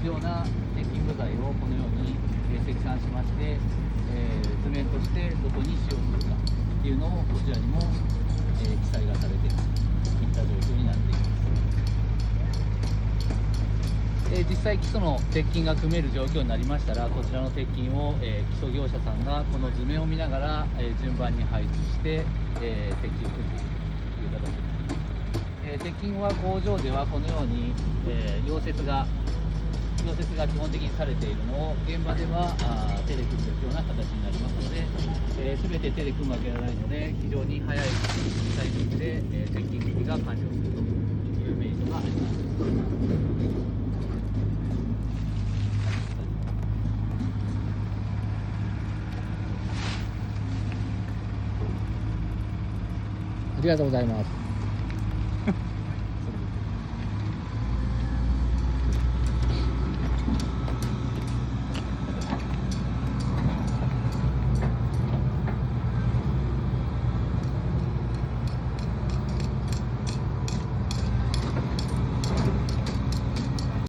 必要な鉄筋部材をこのように積算しまして、図面としてどこに使用するかっていうのをこちらにも、記載がされているといった状況になっています。実際基礎の鉄筋が組める状況になりましたら、こちらの鉄筋を、基礎業者さんがこの図面を見ながら、順番に配置して、鉄筋を組んでいくという形です。鉄筋は工場ではこのように、溶接が基本的にされているのを現場では手で組むような形になりますので、全て手で組むわけではないので、非常に早いタイミングで、鉄筋組みが完了するというメリットがあります。ありがとうございます。